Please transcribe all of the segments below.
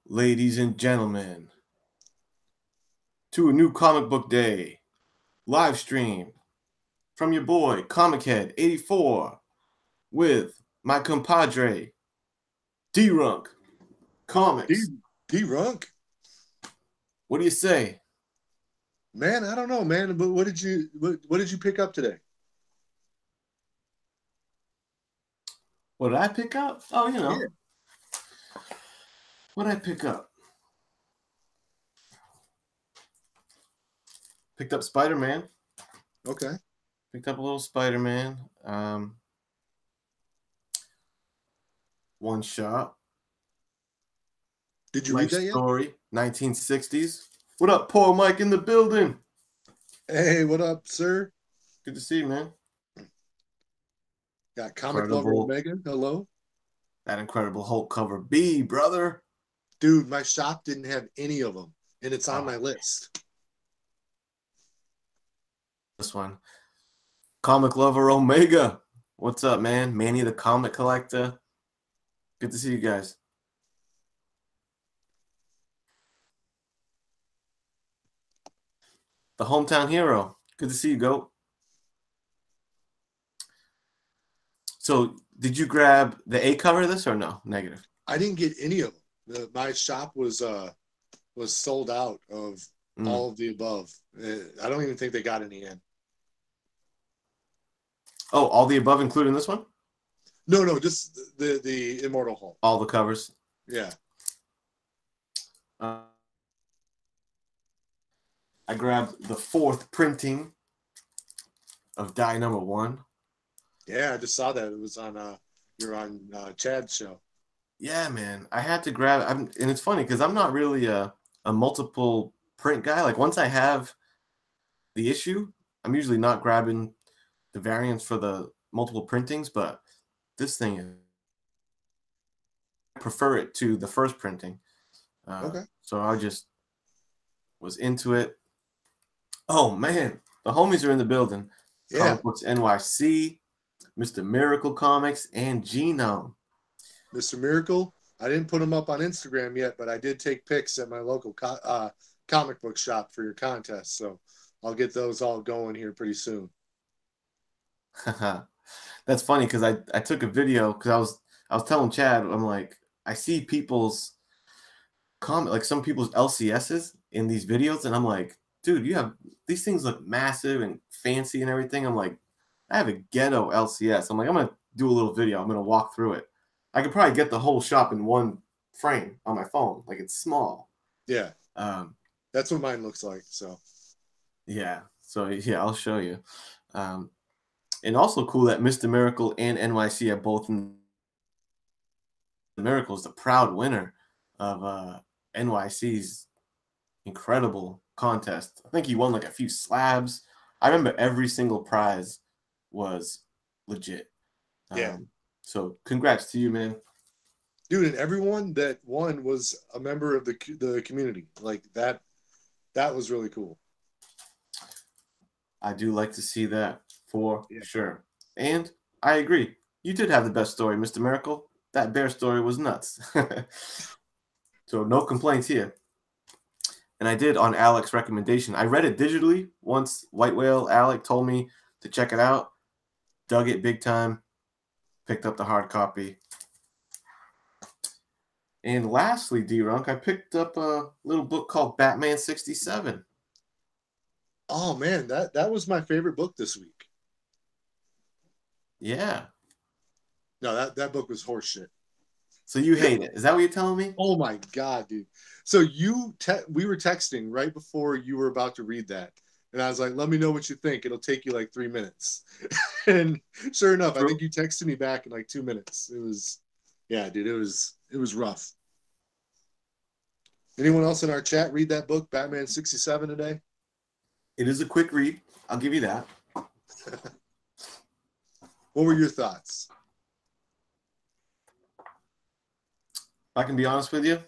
Ladies and gentlemen, to a new comic book day live stream from your boy Comic Head 84 with my compadre D-Runk D Comics. D-Runk? What do you say? Man, I don't know, man. But what did you pick up today? What did I pick up? Oh, Yeah. what did I pick up? Picked up Spider-Man. Okay. Picked up a little Spider-Man. One shot. Did you read Nice that yet? story. 1960s. What up, Paul Mike in the building? Hey, what up, sir? Good to see you, man. Got Comic Lover Incredible. Omega. Hello. That Incredible Hulk cover B, brother. Dude, my shop didn't have any of them, and it's on Oh, my list. this one. Comic Lover Omega. What's up, man? Manny the Comic Collector. Good to see you guys. The Hometown Hero. Good to see you, Goat. So, did you grab the A cover of this or no? Negative. I didn't get any of them. My shop was sold out of Mm. all of the above. I don't even think they got any in. Oh, all the above, including this one? No, just the Immortal Hulk. All the covers. Yeah. Uh, I grabbed the 4th printing of Die Number 1. Yeah, I just saw that. It was on you're on Chad's show. Yeah, man. I had to grab and it's funny because I'm not really a multiple print guy. Like once I have the issue, I'm usually not grabbing the variants for the multiple printings, but this thing is I prefer it to the first printing. Okay. So I just was into it. Oh man, the homies are in the building. Yeah. Comic Books NYC, Mr. Miracle Comics, and Genome. Mr. Miracle. I didn't put him up on Instagram yet, but I did take pics at my local comic book shop for your contest. So I'll get those all going here pretty soon. That's funny because I took a video because I was telling Chad, I'm like, I see people's comment, like some people's LCSs in these videos, and I'm like, dude, you have these things look massive and fancy and everything. I'm like, I have a ghetto LCS. I'm like, I'm gonna do a little video. I'm gonna walk through it. I could probably get the whole shop in one frame on my phone. Like it's small. Yeah, Um, that's what mine looks like. So yeah. So yeah, I'll show you. Um, and also cool that Mr. Miracle and NYC are both in the Miracles, the proud winner of NYC's incredible contest. I think he won like a few slabs. I remember every single prize was legit. yeah, So congrats to you, man. dude, and everyone that won was a member of the community. Like that. That was really cool. I do like to see that for Yeah. sure. And I agree. You did have the best story, Mr. Miracle. That bear story was nuts. So no complaints here. And I did on Alec's recommendation. I read it digitally once White Whale Alec told me to check it out. Dug it big time. Picked up the hard copy. And lastly, D-Runk, I picked up a little book called Batman 67. Oh man, that was my favorite book this week. Yeah. No, that book was horseshit. So you hate it. Is that what you're telling me? Oh my god, dude. So we were texting right before you were about to read that. And I was like, let me know what you think. It'll take you like 3 minutes. And sure enough, I think you texted me back in like 2 minutes. It was yeah, dude, it was rough. Anyone else in our chat read that book, Batman 67 today? It is a quick read. I'll give you that. What were your thoughts? If I can be honest with you,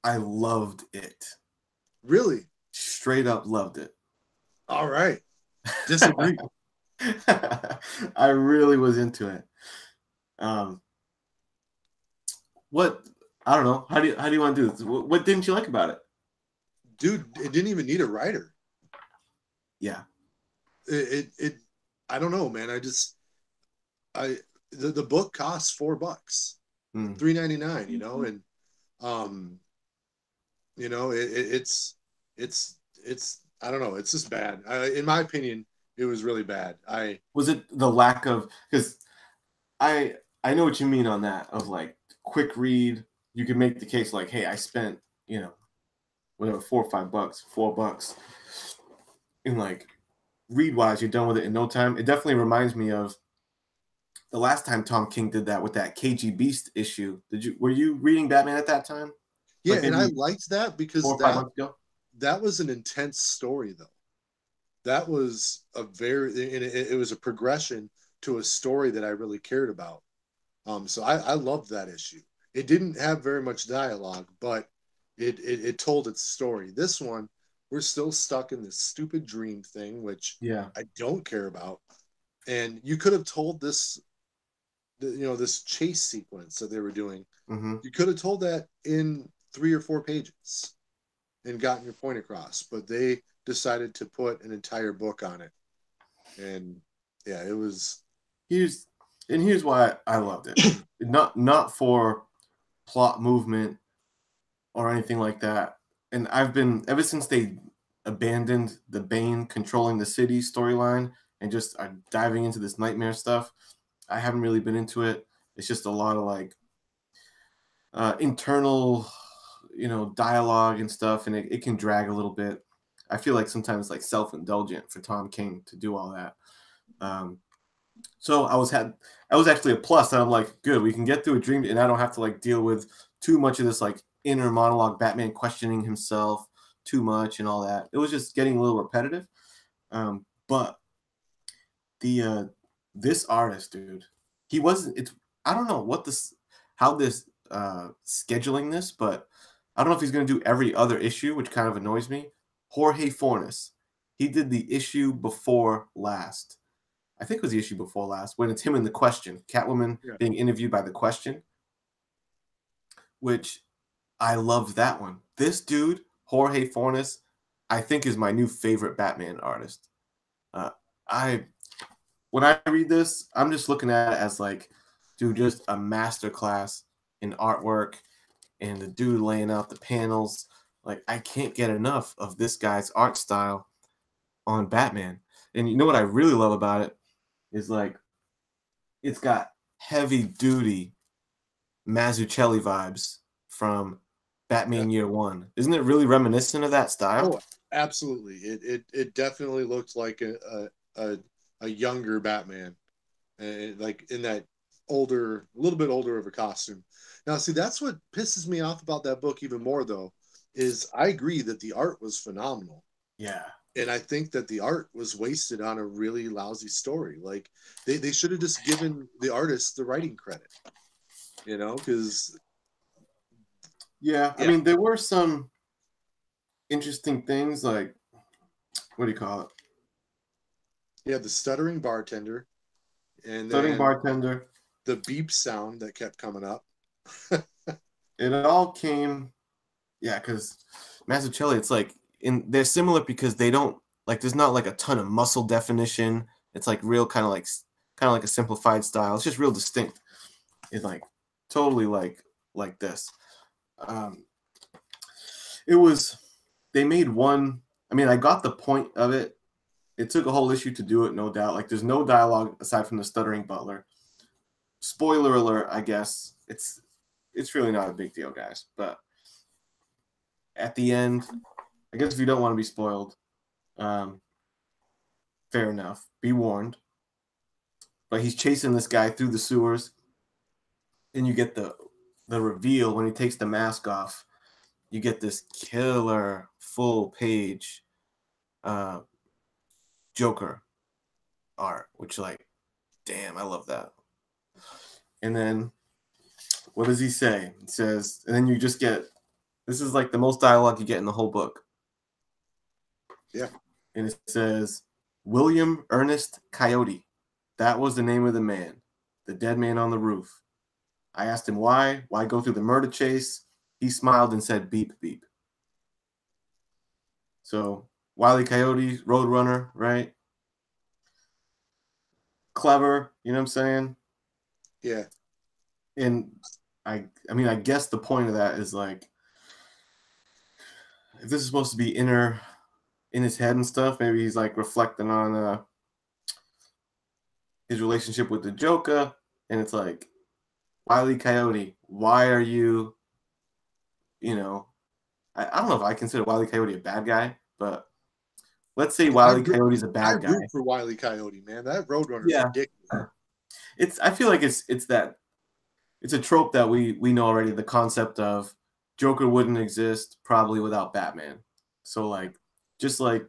I loved it. Really? Straight up loved it. All right. Disagree. I really was into it. What I don't know. How do you want to do this? What didn't you like about it? Dude, it didn't even need a writer. Yeah. It I don't know, man. I the book costs $4, Mm. $3.99, you know, and um, you know, it's I don't know, it's just bad. In my opinion, it was really bad. Was it the lack of, because I know what you mean on that, of like quick read. You can make the case like, hey, I spent, you know, whatever, $4 or $5, $4, and like read wise, you're done with it in no time. It definitely reminds me of the last time Tom King did that with that KG Beast issue. Were you reading Batman at that time? Yeah, Like and I maybe liked that four because or 5 months ago? that was an intense story though. That was a very it was a progression to a story that I really cared about. So I loved that issue. It didn't have very much dialogue, but it told its story. This one, we're still stuck in this stupid dream thing, which Yeah. I don't care about. And you could have told this, you know, this chase sequence that they were doing. Mm-hmm. You could have told that in 3 or 4 pages and gotten your point across, but they decided to put an entire book on it. And yeah, it was. Here's here's why I loved it. Not for plot movement or anything like that. And I've been, ever since they abandoned the Bane controlling the city storyline and just are diving into this nightmare stuff, I haven't really been into it. It's just a lot of like internal, you know, dialogue and stuff, and it can drag a little bit. I feel like sometimes like self-indulgent for Tom King to do all that. Um, so I was actually a plus, and I'm like, good, we can get through a dream, and I don't have to like deal with too much of this like inner monologue, Batman questioning himself too much and all that. It was just getting a little repetitive. But the this artist, dude, he wasn't. It's I don't know what this how this scheduling this, but I don't know if he's gonna do every other issue, which kind of annoys me. Jorge Fornes, he did the issue before last. I think it was the issue before last, when it's him in the Question, Catwoman Yeah. being interviewed by the Question, which I loved that one. This dude, Jorge Fornes, I think is my new favorite Batman artist. Uh, I when I read this, I'm just looking at it as like, dude, just a masterclass in artwork, and the dude laying out the panels. Like, I can't get enough of this guy's art style on Batman. And you know what I really love about it is like it's got heavy duty Mazzucchelli vibes from Yeah. Batman Year One. Isn't it really reminiscent of that style? Oh, absolutely. It definitely looked like a younger Batman, and like in that older, a little bit older of a costume. Now, see, that's what pisses me off about that book even more, though, is I agree that the art was phenomenal, Yeah. and I think that the art was wasted on a really lousy story. Like they should have just given the artist the writing credit, you know, because Yeah. I yeah, mean, there were some interesting things like, what do you call it? you had the stuttering bartender, and Studying then bartender. the beep sound that kept coming up. It all came, yeah, because Mazzucchelli, it's like they're similar because they don't like there's not like a ton of muscle definition. It's like real kind of like a simplified style. It's just real distinct. It's like totally like this. Um, it was they made one. I mean, I got the point of it. It took a whole issue to do it, no doubt. Like, there's no dialogue aside from the stuttering butler. Spoiler alert, I guess. It's really not a big deal, guys. But at the end, I guess if you don't want to be spoiled, um, fair enough. Be warned. But he's chasing this guy through the sewers, and you get the reveal when he takes the mask off. You get this killer full page uh, Joker art, which like, damn, I love that. And then what does he say? It says, and then you just get this is like the most dialogue you get in the whole book. Yeah, And it says, William Ernest Coyote. That was the name of the man, the dead man on the roof. I asked him why. Why go through the murder chase? He smiled and said, beep, beep. So Wile E. Coyote, Roadrunner, right? Clever, you know what I'm saying? Yeah. And I mean, I guess the point of that is like, if this is supposed to be inner in his head and stuff, maybe he's like reflecting on his relationship with the Joker, and it's like, Wile E. Coyote, why are you, you know, I don't know if I consider Wile E. Coyote a bad guy, but let's say Wile E. Coyote's a I bad root guy. for Wile E. Coyote, man. That Roadrunner is Yeah, ridiculous. I feel like it's that it's a trope that we know already. The concept of Joker wouldn't exist probably without Batman. So like, just like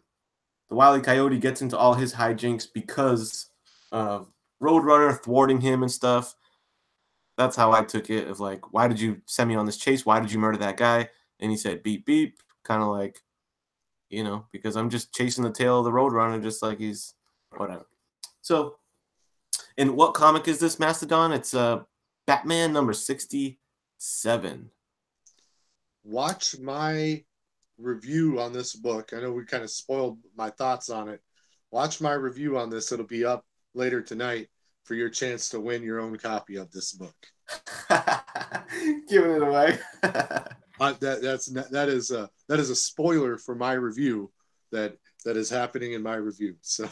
the Wile E. Coyote gets into all his hijinks because of Roadrunner thwarting him and stuff. That's how I took it. Of like, why did you send me on this chase? Why did you murder that guy? And he said, beep beep, kind of like, because I'm just chasing the tail of the Roadrunner, just like he's whatever. So, and what comic is this, Mastodon? It's Batman number 67. Watch my review on this book. I know we kind of spoiled my thoughts on it. Watch my review on this. It'll be up later tonight for your chance to win your own copy of this book. Giving it away. That is a spoiler for my review that is happening in my review. So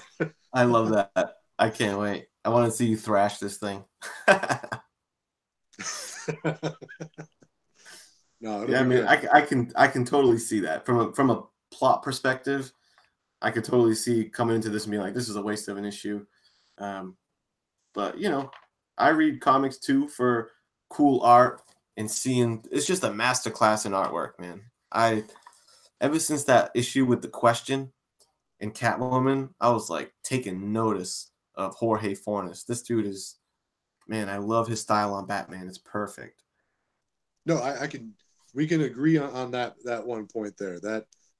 I love that. I can't wait. I want to see you thrash this thing. No, Yeah, I mean, I can totally see that from a plot perspective. I could totally see coming into this and being like, this is a waste of an issue. But I read comics too for cool art and seeing it's just a masterclass in artwork, man. Ever since that issue with the Question and Catwoman, I was like taking notice of Jorge Fornes. This dude is, man, I love his style on Batman. It's perfect. No, we can agree on that one point there.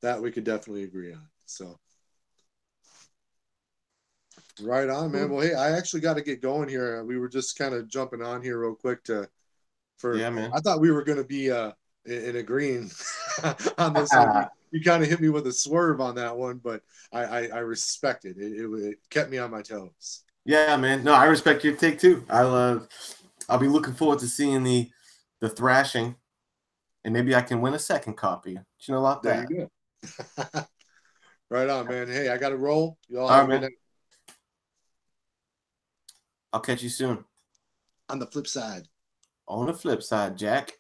That we could definitely agree on. So right on, man. Well, hey, I actually got to get going here. We were just kind of jumping on here real quick Yeah, man. I thought we were going to be in agreeing on this one. You kind of hit me with a swerve on that one, but I respect it. It kept me on my toes. Yeah, man. No, I respect your take too. I'll be looking forward to seeing the thrashing, and maybe I can win a second copy. You know about There that. you go. Right on, man. Hey, I got to roll. You all All have right, a good man. night. I'll catch you soon. On the flip side. On the flip side, Jack.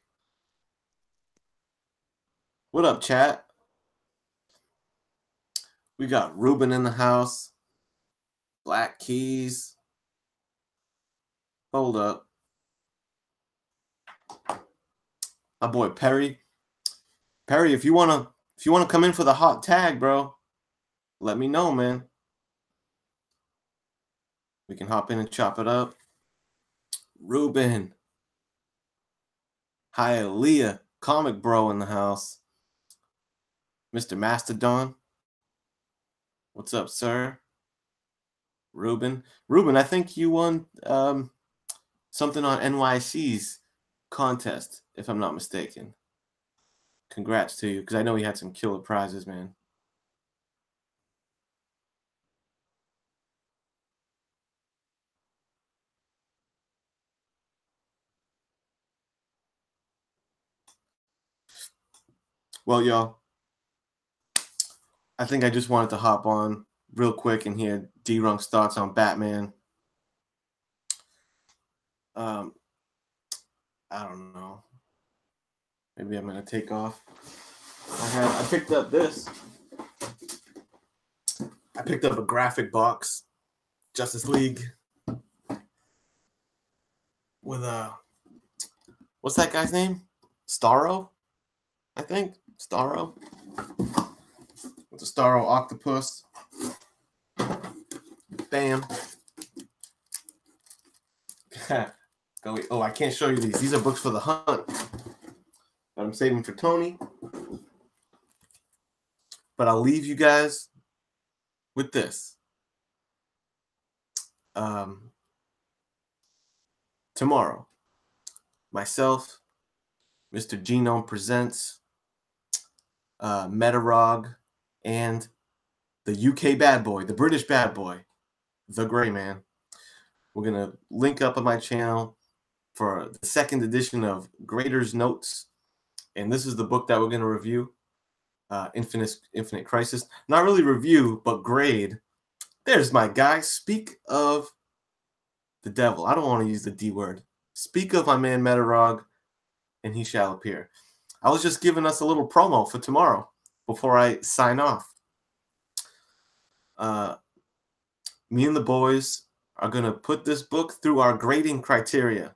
What up, chat? We got Ruben in the house. Black Keys. Hold up. My boy Perry. Perry, if you wanna come in for the hot tag, bro, let me know, man. We can hop in and chop it up. Ruben. Hialeah, comic bro in the house. Mr. Mastodon. What's up, sir? Ruben. Ruben, I think you won something on NYC's contest, if I'm not mistaken. Congrats to you, because I know he had some killer prizes, man. Well, y'all, I think I just wanted to hop on real quick and hear D-Runk's thoughts on Batman. I don't know. Maybe I'm gonna take off. I picked up this. I picked up a graphic box, Justice League, with what's that guy's name? Starro, I think. Starro. With the Starro octopus. Bam. Oh, I can't show you these. These are books for the hunt. But I'm saving for Tony. But I'll leave you guys with this. Tomorrow, myself, Mr. Genome Presents, Metarog, and the UK bad boy, the British bad boy, the Gray Man. We're going to link up on my channel for the second edition of Grader's Notes. And this is the book that we're going to review, Infinite Crisis. Not really review, but grade. There's my guy. Speak of the devil. I don't want to use the D word. Speak of my man Metarog, and he shall appear. I was just giving us a little promo for tomorrow before I sign off. Me and the boys are going to put this book through our grading criteria.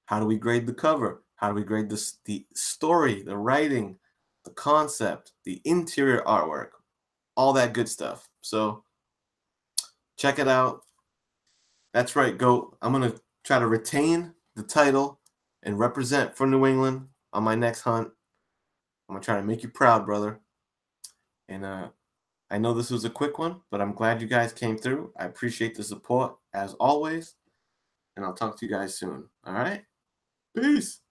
How do we grade the cover? How do we grade the story, the writing, the concept, the interior artwork, all that good stuff. So check it out. That's right, GOAT. I'm going to try to retain the title and represent for New England on my next hunt. I'm going to try to make you proud, brother. And I know this was a quick one, but I'm glad you guys came through. I appreciate the support as always. And I'll talk to you guys soon. All right? Peace.